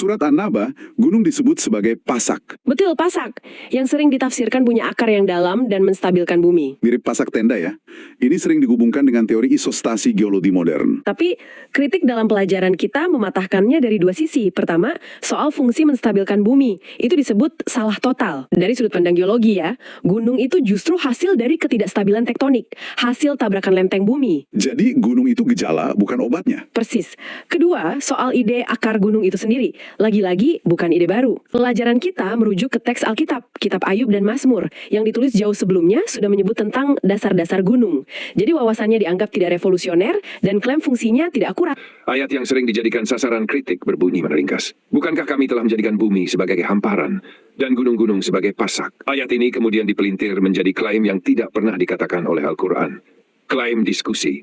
surat An-Naba, gunung disebut sebagai pasak. Betul, pasak, yang sering ditafsirkan punya akar yang dalam dan menstabilkan bumi. Mirip pasak tenda ya. Ini sering dihubungkan dengan teori isostasi geologi modern. Tapi, kritik dalam pelajaran kita mematahkannya dari dua sisi. Pertama, soal fungsi menstabilkan bumi. Itu disebut salah total. Dari sudut pandang geologi ya, gunung itu justru hasil dari ketidakstabilan tektonik. Hasil tabrakan lempeng bumi. Jadi gunung itu gejala, bukan obatnya. Persis. Kedua, soal ide akar gunung itu sendiri. Lagi-lagi, bukan ide baru. Pelajaran kita merujuk ke teks Alkitab, Kitab Ayub dan Mazmur, yang ditulis jauh sebelumnya sudah menyebut tentang dasar-dasar gunung. Jadi wawasannya dianggap tidak revolusioner dan klaim fungsinya tidak akurat. Ayat yang sering dijadikan sasaran kritik berbunyi meringkas. Bukankah kami telah menjadikan bumi sebagai hamparan dan gunung-gunung sebagai pasak? Ayat ini kemudian dipelintir menjadi klaim yang tidak pernah dikatakan oleh Al-Quran. Klaim diskusi.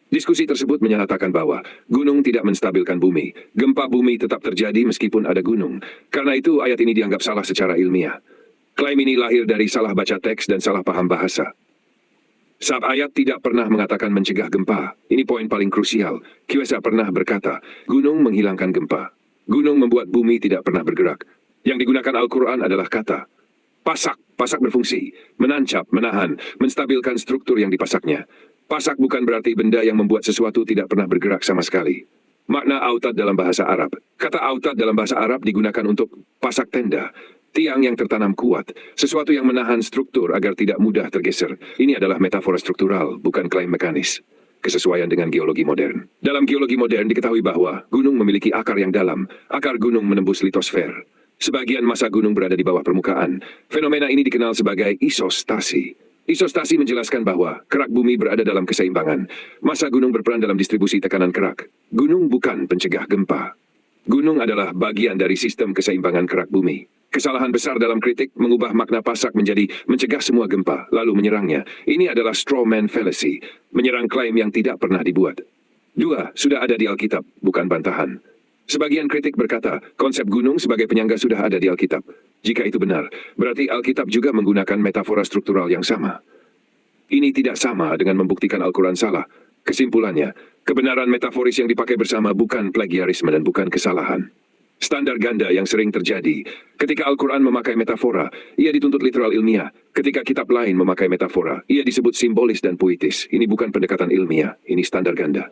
Diskusi tersebut menyatakan bahwa gunung tidak menstabilkan bumi. Gempa bumi tetap terjadi meskipun ada gunung. Karena itu ayat ini dianggap salah secara ilmiah. Klaim ini lahir dari salah baca teks dan salah paham bahasa. Saat ayat tidak pernah mengatakan mencegah gempa. Ini poin paling krusial. Kiwesa pernah berkata, gunung menghilangkan gempa. Gunung membuat bumi tidak pernah bergerak. Yang digunakan Al-Quran adalah kata pasak. Pasak berfungsi, menancap, menahan, menstabilkan struktur yang dipasaknya. Pasak bukan berarti benda yang membuat sesuatu tidak pernah bergerak sama sekali. Makna autad dalam bahasa Arab. Kata autad dalam bahasa Arab digunakan untuk pasak tenda. Tiang yang tertanam kuat. Sesuatu yang menahan struktur agar tidak mudah tergeser. Ini adalah metafora struktural, bukan klaim mekanis. Kesesuaian dengan geologi modern. Dalam geologi modern diketahui bahwa gunung memiliki akar yang dalam. Akar gunung menembus litosfer. Sebagian massa gunung berada di bawah permukaan. Fenomena ini dikenal sebagai isostasi. Isostasi menjelaskan bahwa kerak bumi berada dalam keseimbangan. Massa gunung berperan dalam distribusi tekanan kerak. Gunung bukan pencegah gempa. Gunung adalah bagian dari sistem keseimbangan kerak bumi. Kesalahan besar dalam kritik mengubah makna pasak menjadi mencegah semua gempa, lalu menyerangnya. Ini adalah straw man fallacy, menyerang klaim yang tidak pernah dibuat. Dua, sudah ada di Alkitab, bukan bantahan. Sebagian kritik berkata, konsep gunung sebagai penyangga sudah ada di Alkitab. Jika itu benar, berarti Alkitab juga menggunakan metafora struktural yang sama. Ini tidak sama dengan membuktikan Al-Quran salah. Kesimpulannya, kebenaran metaforis yang dipakai bersama bukan plagiarisme dan bukan kesalahan. Standar ganda yang sering terjadi. Ketika Al-Quran memakai metafora, ia dituntut literal ilmiah. Ketika kitab lain memakai metafora, ia disebut simbolis dan puitis. Ini bukan pendekatan ilmiah, ini standar ganda.